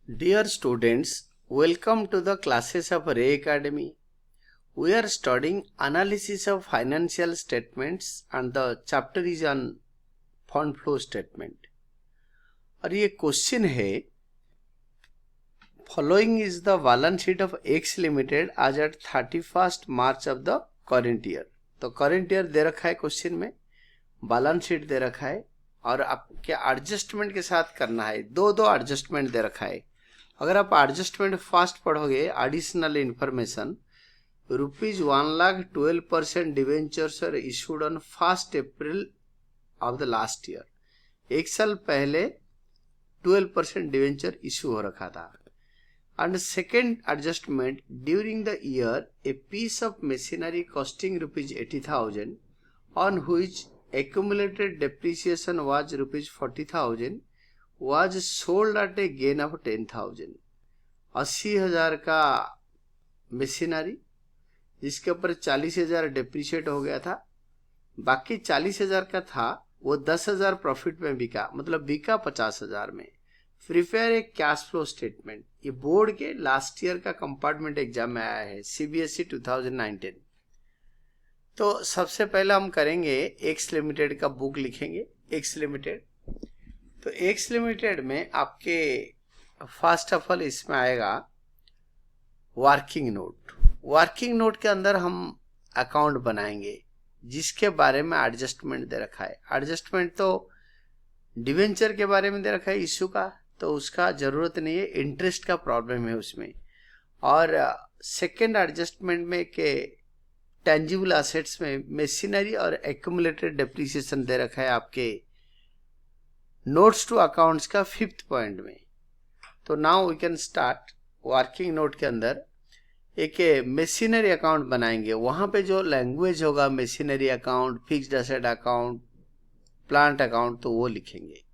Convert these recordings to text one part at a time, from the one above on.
Dear students, welcome to the classes of Ray Academy. We are studying analysis of financial statements and the chapter is on fund flow statement. और ये question है, following is the balance sheet of X Limited as at 31st March of the current year. तो current year दे रखा है question में, balance sheet दे रखा है और आपके एडजस्टमेंट के साथ करना है. दो एडजस्टमेंट दे रखा है. अगर आप एडजस्टमेंट फास्ट पढ़ोगे, additional information, ₹1,12,% debentures are issued on 1 April of the last year. एक साल पहले 12% डिवेंचर इशू हो रखा था. And second adjustment, during the year a piece of machinery costing ₹80,000 on which accumulated depreciation was ₹40,000 was sold at a gain of 10,000. 80,000 का machinery जिसके ऊपर 40,000 depreciate हो गया था, बाकी 40,000 का था वो 10,000 प्रॉफिट में बिका, मतलब बिका 50,000 में. Prepare a cash flow statement. ये बोर्ड के लास्ट ईयर का कंपार्टमेंट एग्जाम में आया है, CBSE 2019. तो सबसे पहले हम करेंगे एक्स लिमिटेड का बुक लिखेंगे. एक्स लिमिटेड, तो एक्स लिमिटेड में आपके फर्स्ट ऑफ ऑल इसमें आएगा वर्किंग नोट. वर्किंग नोट के अंदर हम अकाउंट बनाएंगे जिसके बारे में एडजस्टमेंट दे रखा है. एडजस्टमेंट तो डिवेंचर के बारे में दे रखा है इशू का, तो उसका जरूरत नहीं है, इंटरेस्ट का प्रॉब्लम है उसमें. और सेकेंड एडजस्टमेंट में के टेंजिबल एसेट्स में मशीनरी और एक्यूमुलेटेड डेप्रिसिएशन दे रखा है आपके नोट्स टू अकाउंट्स का 5th पॉइंट में. तो now we can start. Working note के अंदर एक मशीनरी अकाउंट बनाएंगे. वहां पे जो लैंग्वेज होगा machinery account, fixed asset account, plant account, तो वो लिखेंगे.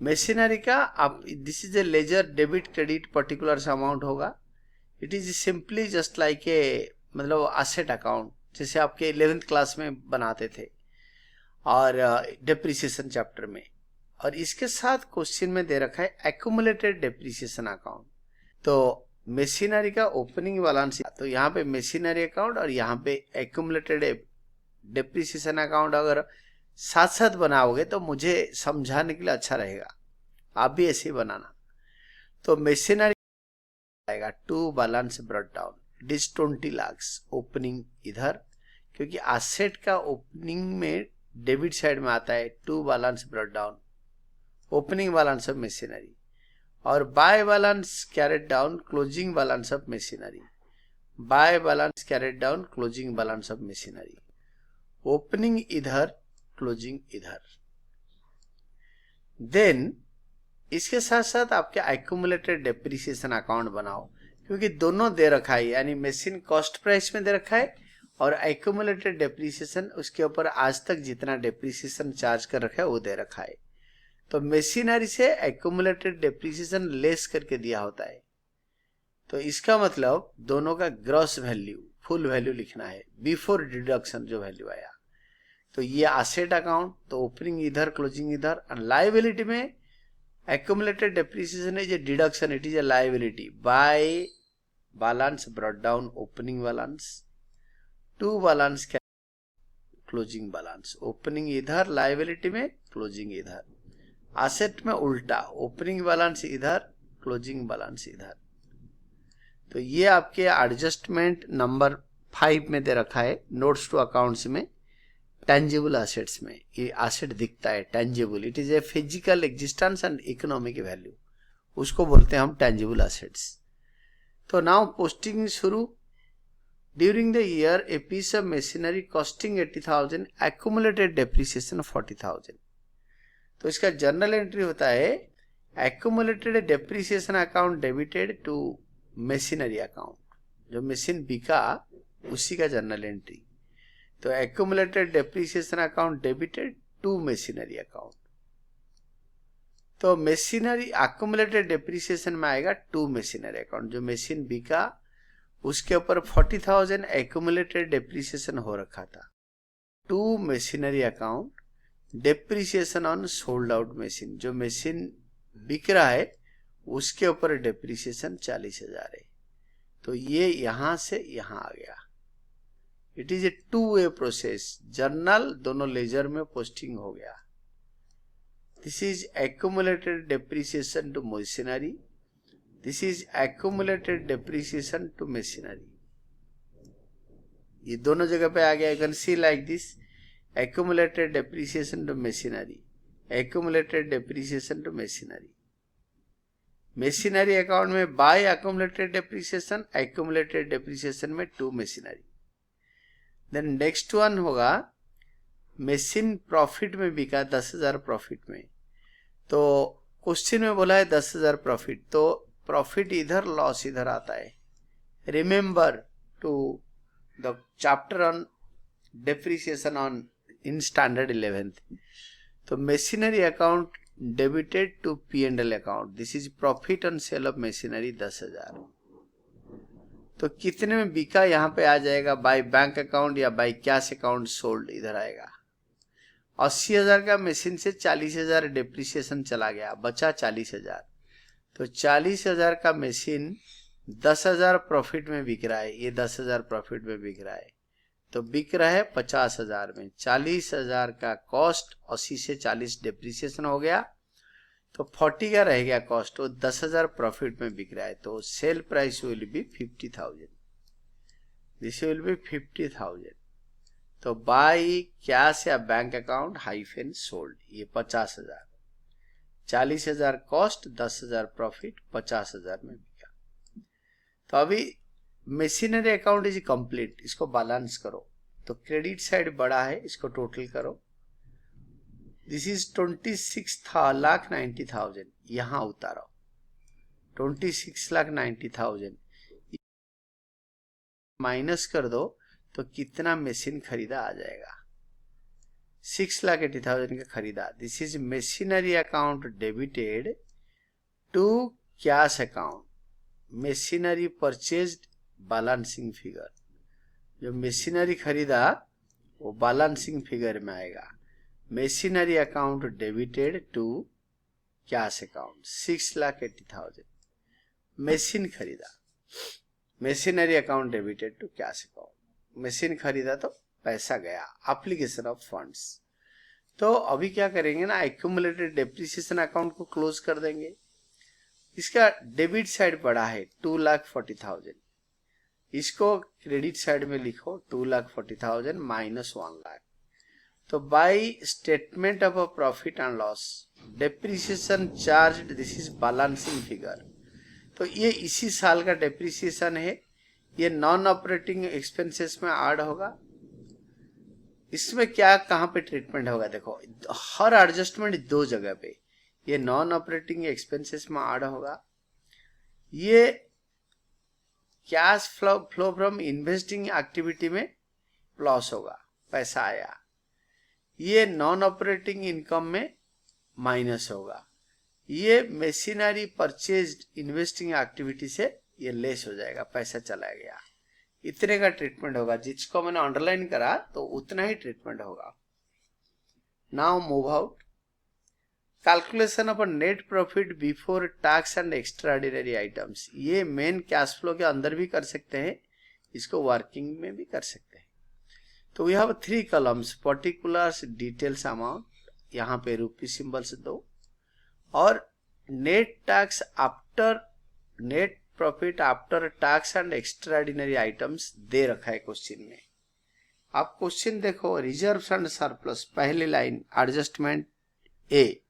मशीनरी का आप this is a ledger debit credit particular amount होगा. It is simply just like a मतलब एसेट अकाउंट जैसे आपके 11th क्लास में बनाते थे और डेप्रिसिएशन चैप्टर में. और इसके साथ क्वेश्चन में दे रखा है एक्यूमुलेटेड डेप्रिसिएशन अकाउंट. तो मशीनरी का ओपनिंग बैलेंस, तो यहाँ पे मशीनरी अकाउंट और यहाँ पे एक्यूमुलेटेड डेप्रिसिएशन अकाउंट अगर साथ साथ बनाओगे तो मुझे समझाने के लिए अच्छा रहेगा. आप भी ऐसे ही बनाना. तो मशीनरी आएगा to balance brought down. It is 20 lakh opening इधर, क्योंकि एसेट का ओपनिंग में डेबिट साइड में आता है. To balance brought down opening balance of machinery, और by balance carried down closing balance of machinery. By balance carried down closing balance of machinery. Opening इधर, closing इधर. देन इसके साथ साथ आपके एक्यूमुलेटेड डेप्रिसिएशन अकाउंट बनाओ, क्योंकि दोनों दे रखा है, यानी मशीन कॉस्ट प्राइस में दे रखा है और एक्यूमुलेटेड डेप्रिसिएशन उसके ऊपर आज तक जितना डेप्रिसिएशन चार्ज कर रखा है वो दे रखा है. तो मशीनरी से एक्यूमुलेटेड डेप्रिसिएशन लेस करके दिया होता है. तो इसका मतलब दोनों का ग्रॉस वैल्यू, फुल वैल्यू लिखना है बिफोर डिडक्शन जो वैल्यू आया. तो ये एसेट अकाउंट, तो ओपनिंग इधर, क्लोजिंग इधर. और लायबिलिटी में accumulated depreciation is a deduction, it is a liability by balance brought down opening balance to balance closing balance. opening इधर liability में, closing इधर. asset में उल्टा, opening balance इधर, closing balance इधर. तो ये आपके एडजस्टमेंट नंबर 5 में दे रखा है नोट्स टू अकाउंट्स में. टेंजिबल एसेट्स में ये एसेट दिखता है tangible, it is a physical existence and economic value, उसको बोलते हैं हम टेंजिबल एसेट्स. तो नाउ पोस्टिंग शुरू. During the year a piece of machinery costing 80,000 accumulated depreciation 40,000. तो इसका जर्नल एंट्री होता है accumulated depreciation account debited to machinery account. जो मशीन बिका उसी का जर्नल एंट्री. तो accumulated depreciation account debited to machinery account. तो मशीनरी एक्यूमुलेटेड डेप्रिसिएशन में आएगा टू मशीनरी अकाउंट. जो मशीन बिका उसके ऊपर 40,000 एक्यूमुलेटेड डेप्रिसिएशन हो रखा था. To machinery account depreciation on sold out machine. जो मशीन बिक रहा है उसके ऊपर डेप्रिसिएशन 40,000 है, तो ये यहां से यहां आ गया। इट इज ए 2-वे प्रोसेस, जर्नल दोनों लेजर में पोस्टिंग हो गया। This is accumulated depreciation to machinery, this is accumulated depreciation to machinery. ये दोनों जगह पे आ गया। You can see like this, accumulated depreciation to machinery, accumulated depreciation to machinery. Machinery account में by accumulated depreciation, accumulated depreciation में to machinery. Then next one होगा machine profit में बिका 10,000 प्रॉफिट में, तो क्वेश्चन में बोला है 10,000 प्रॉफिट, तो प्रॉफिट इधर लॉस इधर आता है। Remember to the chapter on depreciation on in standard 11th। तो machinery account debited to P&L account, this is profit on sale of machinery 10,000। तो कितने में बिका यहाँ पे आ जाएगा, बाय बैंक अकाउंट या बाय कैश अकाउंट सोल्ड इधर आएगा। 80,000 का मशीन से 40,000 डेप्रिसिएशन चला गया, बचा 40,000। तो 40,000 का मशीन 10,000 प्रॉफिट में बिक रहा है, ये 10,000 प्रॉफिट में बिक रहा है, तो बिक रहा है 50,000 में। 40,000 का कॉस्ट, 80 से 40 डेप्रिसिएशन हो गया, तो 40 का रह गया कॉस्ट, वो 10,000 प्रॉफिट में बिक रहा है, तो sale price will be 50,000, this will be 50,000। तो बाय कैश या बैंक अकाउंट हाइफेन सोल्ड, ये 50,000, 40,000 कॉस्ट, 10,000 प्रॉफिट, 50,000 में बिका। तो अभी मशीनरी अकाउंट इज कंप्लीट, इसको बैलेंस करो, तो क्रेडिट साइड बड़ा है, इसको टोटल करो। दिस इज 26,90,000, यहां उतारो 26,90,000 माइनस कर दो, तो कितना मशीन खरीदा आ जाएगा, 6,80,000 का खरीदा। This is machinery account debited to cash account, machinery purchased balancing figure, जो मशीनरी खरीदा वो बैलेंसिंग फिगर में आएगा। Machinery account debited to cash account 6,80,000, machine खरीदा, machinery account debited to cash account, machine खरीदा तो पैसा गया, एप्लीकेशन ऑफ फंड्स। तो अभी क्या करेंगे ना, एक्यूमुलेटेड डेप्रिसिएशन अकाउंट को क्लोज कर देंगे। इसका डेबिट साइड पड़ा है 2,40,000, इसको क्रेडिट साइड में लिखो 2,40,000 माइनस 1,00,000। तो by statement of a profit and loss depreciation charge, this is balancing figure, तो ये इसी साल का डेप्रिसिएशन है, ये नॉन ऑपरेटिंग एक्सपेंसेस में ऐड होगा। इसमें क्या कहाँ पे ट्रीटमेंट होगा, देखो हर एडजस्टमेंट दो जगह पे, ये नॉन ऑपरेटिंग एक्सपेंसेस में ऐड होगा, ये cash flow from investing activity में लॉस होगा, पैसा आया, ये नॉन ऑपरेटिंग इनकम में माइनस होगा, ये मशीनरी परचेज्ड इन्वेस्टिंग एक्टिविटी से ये लेस हो जाएगा, पैसा चला गया। इतने का ट्रीटमेंट होगा, जिसको मैंने अंडरलाइन करा तो उतना ही ट्रीटमेंट होगा। Now move out, calculation of net profit before tax and extraordinary items, ये मेन कैश फ्लो के अंदर भी कर सकते हैं, इसको वर्किंग में भी कर सकते हैं। तो we have 3 columns, particulars, details, amount, यहाँ पे रुपी सिंबल्स दो, और net tax after, net profit after tax and extraordinary items दे रखा है क्वेश्चन में। आप क्वेश्चन देखो, रिजर्व्स एंड सरप्लस, पहली line adjustment A,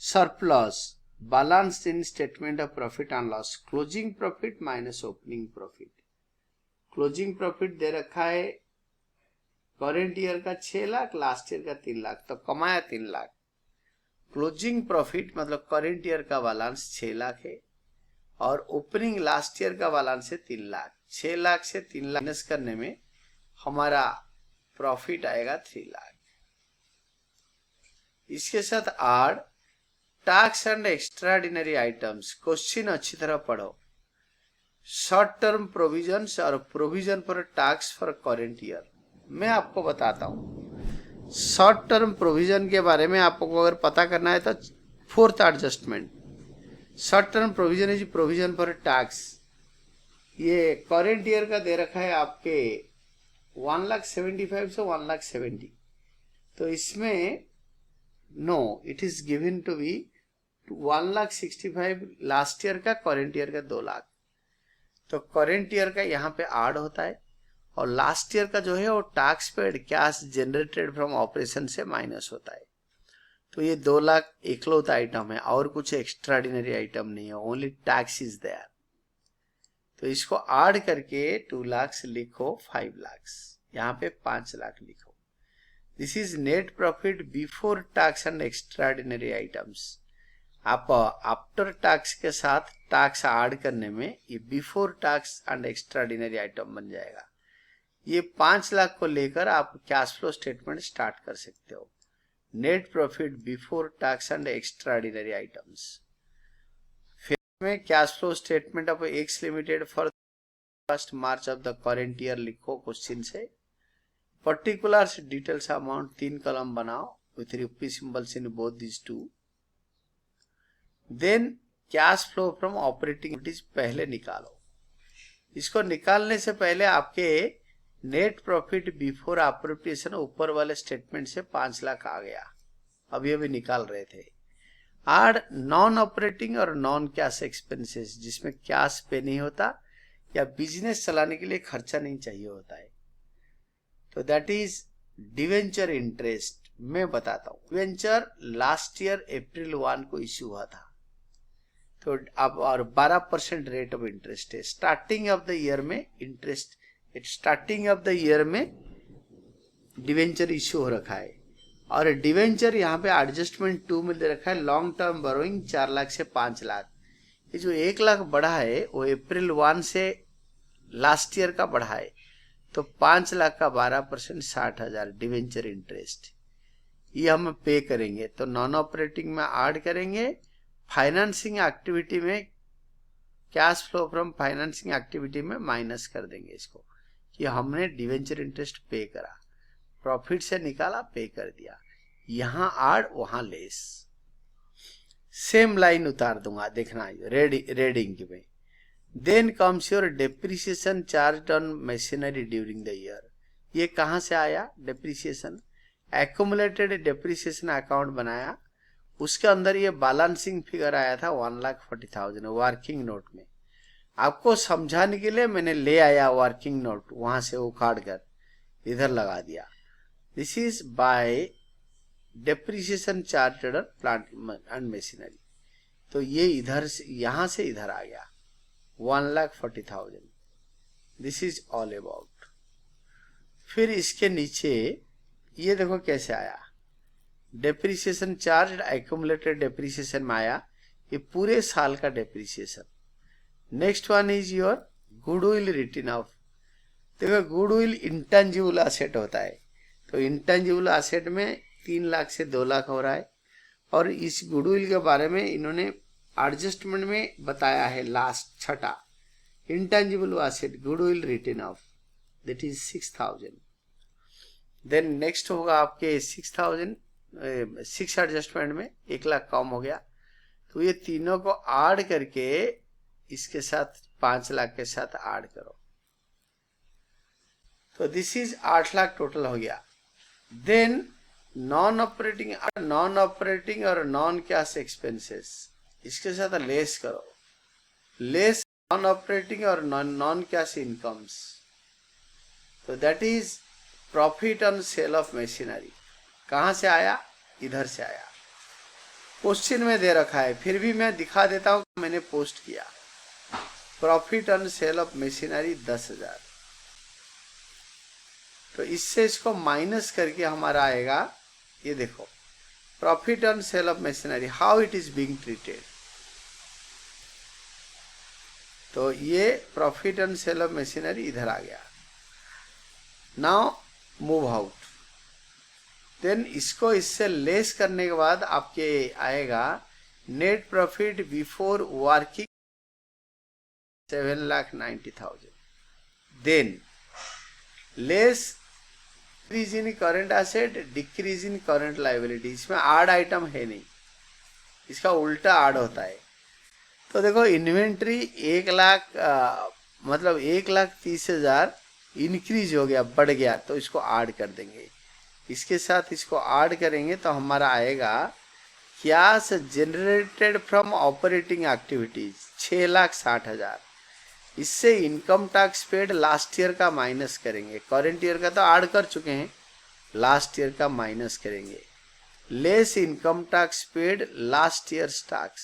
surplus balance in statement of profit and loss, closing profit minus opening profit. Closing profit दे रखा है करेंट ईयर का 6 लाख, लास्ट ईयर का 3 लाख, तो कमाया 3 लाख। क्लोजिंग प्रॉफिट मतलब करेंट ईयर का बैलेंस 6 लाख है, और ओपनिंग लास्ट ईयर का बैलेंस है 3 लाख। 6 लाख से 3 लाख माइनस करने में हमारा प्रॉफिट आएगा 3 लाख। इसके साथ आड़ tax and extraordinary items, question अच्छी तरह पढ़ो, शॉर्ट टर्म प्रोविजंस और provision for tax for current year. मैं आपको बताता हूं शॉर्ट टर्म प्रोविजन के बारे में, आपको अगर पता करना है तो 4th adjustment, short term provision is provision for tax. ये करेंट ईयर का दे रखा है आपके 1,75,000 से 1,70,000, तो इसमें no, it is given to be 1,65,000 last year का, करेंट ईयर का 2 लाख। तो करेंट ईयर का यहाँ पे ऐड होता है और लास्ट ईयर का जो है वो tax paid cash generated from operation से माइनस होता है। तो ये 2 लाख इकलौता आइटम है और कुछ एक्स्ट्राऑर्डिनरी आइटम नहीं है, ओनली टैक्स इज देयर। तो इसको ऐड करके 2 लाख लिखो, 5 लाख, यहाँ पे 5 लाख लिखो। This is net profit before tax and extraordinary items. आप आफ्टर टैक्स के साथ टैक्स ऐड करने में ये before tax and extraordinary item बन जाएगा। ये 5 लाख को लेकर आप कैश फ्लो स्टेटमेंट स्टार्ट कर सकते हो। Net profit before tax and extraordinary items. फिर में cash flow statement of X limited for 1 March of the current year लिखो क्वेश्चन से। पर्टिकुलर्स डिटेल्स अमाउंट 3 कॉलम बनाओ with rupee symbols in both this two. Then cash flow from operating activities पहले निकालो। इसको निकालने से पहले आपके नेट प्रॉफिट बिफोर अप्रोप्रिएशन ऊपर वाले स्टेटमेंट से 5 लाख आ गया, अभी निकाल रहे थे। ऐड नॉन ऑपरेटिंग और नॉन कैश एक्सपेंसेस, जिसमें कैश पे नहीं होता या बिजनेस चलाने के लिए खर्चा नहीं चाहिए होता है। तो दैट इज डिवेंचर इंटरेस्ट। मैं बताता हूँ, डिवेंचर लास्ट ईयर अप्रैल 1 को इश्यू हुआ था, तो अब और 12% रेट ऑफ इंटरेस्ट है। स्टार्टिंग ऑफ द ईयर में interest, starting of the year में डिवेंचर इश्यू हो रखा है और डिवेंचर यहाँ पे एडजस्टमेंट 2 में दे रखा है। लॉन्ग टर्म बोरोइंग 4 लाख से 5 लाख। ये जो 1 लाख बढ़ा है वो अप्रैल 1 से लास्ट ईयर का बढ़ा है, तो 5 लाख का 12% 60,000 डिवेंचर इंटरेस्ट ये हम पे करेंगे। तो नॉन ऑपरेटिंग में ऐड करेंगे। फाइनेंसिंग एक्टिविटी में cash flow from financing activity में माइनस कर देंगे इसको कि हमने डिवेंचर इंटरेस्ट पे करा, प्रॉफिट से निकाला, पे कर दिया। यहां ऐड वहां लेस। सेम लाइन उतार दूंगा, देखना रेडिंग में। Then comes your depreciation charge on machinery during the year. ये कहां से आया डेप्रिसिएशन? एक्यूमुलेटेड डेप्रिसिएशन अकाउंट बनाया, उसके अंदर ये बैलेंसिंग फिगर आया था 1,40,000 वर्किंग नोट में। आपको समझाने के लिए मैंने ले आया वर्किंग नोट, वहां से उखाड़ कर इधर लगा दिया। This is by depreciation chartered plant and machinery. तो ये इधर से यहां से इधर आ गया 1,40,000। This is all about. फिर इसके नीचे ये देखो कैसे आया, डेप्रिसिएशन चार्ज एक्यूमुलेटेड डेप्रिसिएशन में आया, ये पूरे साल का depreciation. Next one is your goodwill written of. देखो गुडविल इंटेंजिबल एसेट होता है, तो इंटेंजिबल एसेट में 3 लाख से 2 लाख हो रहा है। और इस गुडविल के बारे में इन्होंने एडजस्टमेंट में बताया है लास्ट छठा, intangible asset goodwill written off, that is 6,000। Then next होगा आपके 6,000 6 एडजस्टमेंट में 1 लाख कम हो गया, तो ये तीनों को ऐड करके इसके साथ 5 लाख के साथ ऐड करो, तो दिस इज 8 लाख टोटल हो गया। देन नॉन ऑपरेटिंग और नॉन कैश एक्सपेंसेस, इसके साथ लेस करो, लेस नॉन ऑपरेटिंग और नॉन कैश इनकम्स, तो that is profit on sale of machinery. कहां से आया? इधर से आया। क्वेश्चन में दे रखा है, फिर भी मैं दिखा देता हूं, मैंने पोस्ट किया। Profit on sale of machinery 10,000, तो इससे इसको माइनस करके हमारा आएगा, ये देखो profit on sale of machinery how it is being treated. तो ये profit on sale of machinery इधर आ गया। Now move out. देन इसको इससे लेस करने के बाद आपके आएगा net profit before working 7,90,000। Than less decrease in current asset, decrease in current liability. इसमें ऐड आइटम है नहीं, इसका उल्टा ऐड होता है। तो देखो इन्वेंट्री 1,00,000 मतलब 1,30,000 इंक्रीज हो गया, बढ़ गया, तो इसको ऐड कर देंगे। इसके साथ इसको ऐड करेंगे तो हमारा आएगा cash generated from operating activities 6,60,000। इससे income tax paid last year का माइनस करेंगे, करंट ईयर का तो ऐड कर चुके हैं, लास्ट ईयर का माइनस करेंगे, less income tax paid last year tax,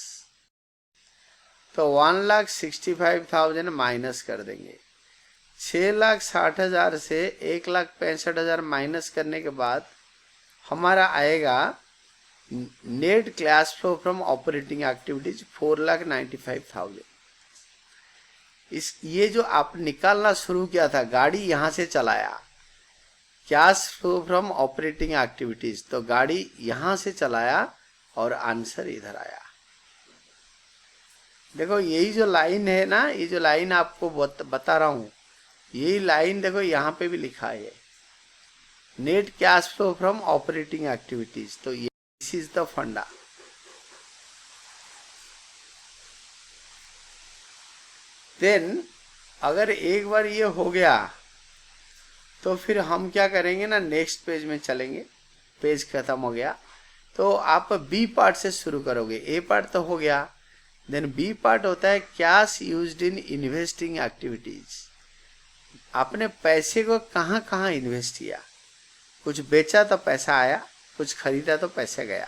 तो 1,65,000 माइनस कर देंगे। 6,60,000 से 1,65,000 माइनस करने के बाद हमारा आएगा net cash flow from operating activities 4,95,000। ये जो आप निकालना शुरू किया था, गाड़ी यहां से चलाया, cash flow from operating activities, तो गाड़ी यहां से चलाया और आंसर इधर आया। देखो यही जो लाइन है ना, ये जो लाइन आपको बता रहा हूं, यही लाइन देखो यहां पे भी लिखा है, net cash flow from operating activities, तो दिस इज द फंडा। देन अगर एक बार ये हो गया तो फिर हम क्या करेंगे ना, नेक्स्ट पेज में चलेंगे, पेज खत्म हो गया तो आप बी पार्ट से शुरू करोगे। ए पार्ट तो हो गया, देन बी पार्ट होता है cash used in investing activities. आपने पैसे को कहाँ कहाँ इन्वेस्ट किया, कुछ बेचा तो पैसा आया, कुछ खरीदा तो पैसा गया।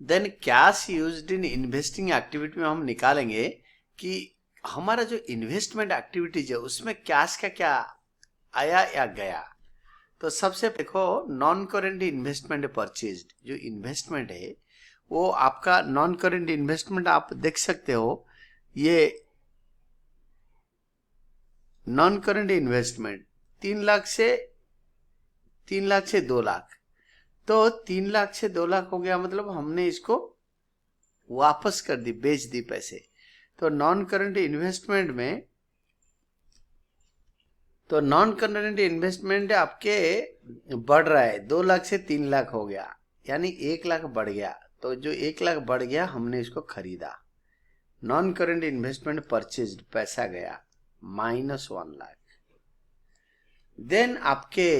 Then cash used in investing activity में हम निकालेंगे कि हमारा जो इन्वेस्टमेंट एक्टिविटीज है उसमें कैश का क्या आया या गया। तो सबसे देखो नॉन करेंट इन्वेस्टमेंट परचेज्ड, जो इन्वेस्टमेंट है वो आपका नॉन करेंट इन्वेस्टमेंट आप देख सकते हो, ये नॉन करेंट इन्वेस्टमेंट 3 लाख से 2 लाख, तो 3 लाख से 2 लाख हो गया, मतलब हमने इसको वापस कर दी, बेच दी पैसे। तो नॉन करंट इन्वेस्टमेंट में, तो नॉन करंट इन्वेस्टमेंट आपके बढ़ रहा है, 2 लाख से 3 लाख हो गया, यानी 1 लाख बढ़ गया। तो जो 1 लाख बढ़ गया हमने इसको खरीदा, नॉन करंट इन्वेस्टमेंट परचेज्ड, पैसा गया -1 लाख। देन आपके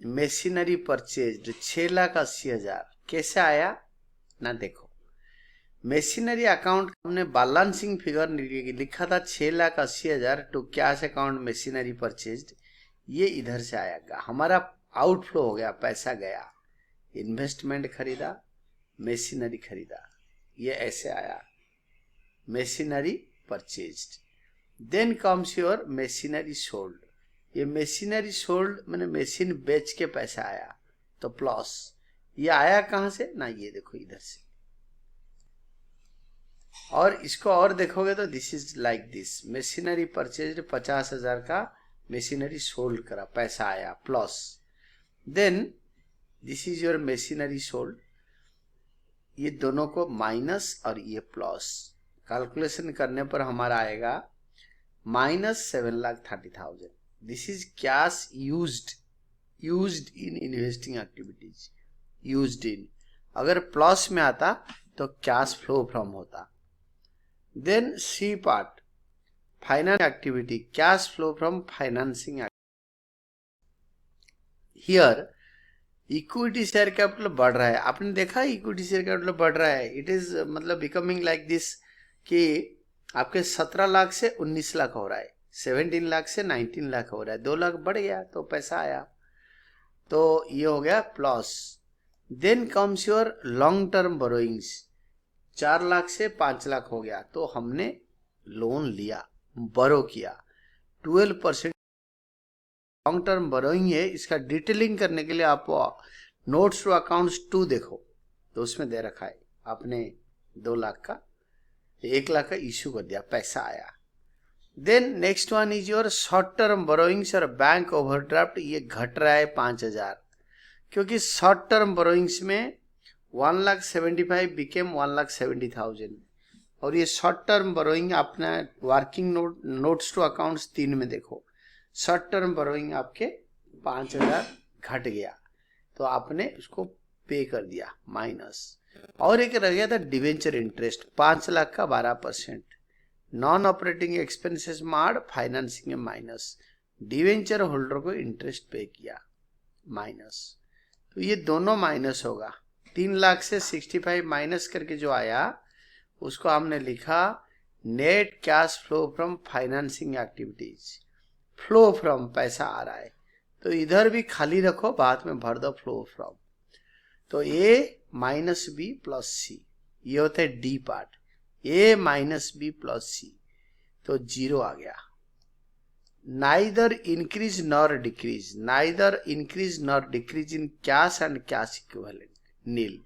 मशीनरी परचेज्ड 6,80,000, कैसे आया ना, देखो मशीनरी अकाउंट हमने बैलेंसिंग फिगर लिखा था 6,80,000 to cash account machinery purchased, ये इधर से आएगा, हमारा आउटफ्लो हो गया, पैसा गया, इन्वेस्टमेंट खरीदा, मशीनरी खरीदा, ये ऐसे आया machinery purchased. Then comes your machinery sold, ये मशीनरी सोल्ड मैंने मशीन बेच के पैसा आया, तो प्लस ये आया कहां से ना, ये देखो इधर से। और इसको और देखोगे तो this is like this, machinery purchased 50,000 का मशीनरी सोल्ड करा, पैसा आया plus, then this is your machinery sold, ये दोनों को माइनस और ये प्लस, कैलकुलेशन करने पर हमारा आएगा -7,30,000। This is cash used in investing activities, used in, अगर प्लस में आता तो कैश फ्लो फ्रॉम होता। Then C part finance activity, cash flow from financing. Here equity share capital बढ़ रहा है, आपने देखा इक्विटी शेयर कैपिटल बढ़ रहा है, इट इज मतलब बिकमिंग लाइक दिस कि आपके 17 लाख से 19 लाख हो रहा है, 17 लाख से 19 लाख हो रहा है, 2 लाख बढ़ गया तो पैसा आया, तो ये हो गया plus. Then comes your long term borrowings, 4 lakh से 5 लाख हो गया, तो हमने लोन लिया, बोरो किया, 12% लॉन्ग टर्म बोरोइंग है। इसका डिटेलिंग करने के लिए आप नोट्स टू अकाउंट्स 2 देखो, तो उसमें दे रखा है, आपने 2 लाख का 1 लाख का इश्यू कर दिया, पैसा आया। Then next one is your short term borrowings और बैंक ओवरड्राफ्ट, ये घट रहा है 5,000, क्योंकि शॉर्ट टर्म बोरोइंग्स में 1,75,000 बिकेम 1,70,000, और ये शॉर्ट टर्म बोरोइंग अपना वर्किंग नोट्स टू अकाउंट्स 3 में देखो, शॉर्ट टर्म बोरोइंग आपके 5,000 घट गया, तो आपने उसको पे कर दिया माइनस। और एक रह गया था डिवेंचर इंटरेस्ट 5 लाख का 12%। नॉन ऑपरेटिंग एक्सपेंसेस मार्ड, फाइनेंसिंग में माइनस, डिवेंचर होल्डर को इंटरेस्ट पे किया माइनस, तो ये दोनों माइनस होगा। 3 लाख से 65 माइनस करके जो आया उसको हमने लिखा net cash flow from financing activities. Flow from पैसा आ रहा है तो इधर भी खाली रखो, बाद में भर दो फ्लो फ्रॉम। तो A minus B plus C, ये होता है D part, A minus B plus C, तो 0 आ गया। Neither increase nor decrease, neither increase nor decrease in cash and cash equivalent, nil.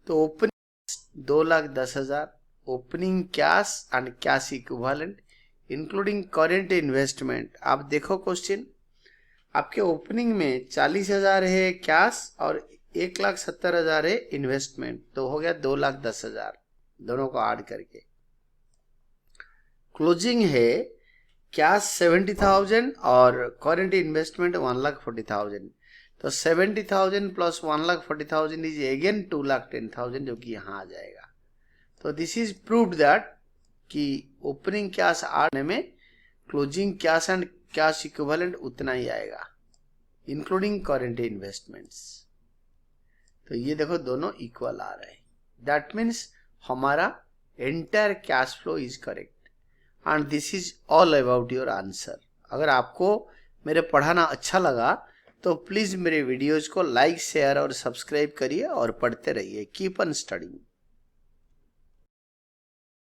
तो opening 2,10,000, opening cash and cash equivalent including current investment. आप देखो question, आपके opening में 40,000 है cash और 1,70,000 है इन्वेस्टमेंट, तो हो गया 2,10,000 दोनों को ऐड करके। क्लोजिंग है कैश 70,000 और करेंट इन्वेस्टमेंट 1,40,000, तो 70,000 प्लस 1,40,000 इज अगेन 2,10,000 जो कि यहाँ आ जाएगा। तो दिस इज प्रूव्ड दैट कि ओपनिंग कैश आने में closing cash and cash equivalent उतना ही आएगा इंक्लूडिंग करेंट इन्वेस्टमेंट्स। तो ये देखो दोनों इक्वल आ रहे हैं, दैट मीन्स हमारा entire cash flow is correct and this is all about your answer. अगर आपको मेरे पढ़ाना अच्छा लगा तो प्लीज मेरे वीडियोज को लाइक, शेयर और सब्सक्राइब करिए और पढ़ते रहिए। Keep on studying.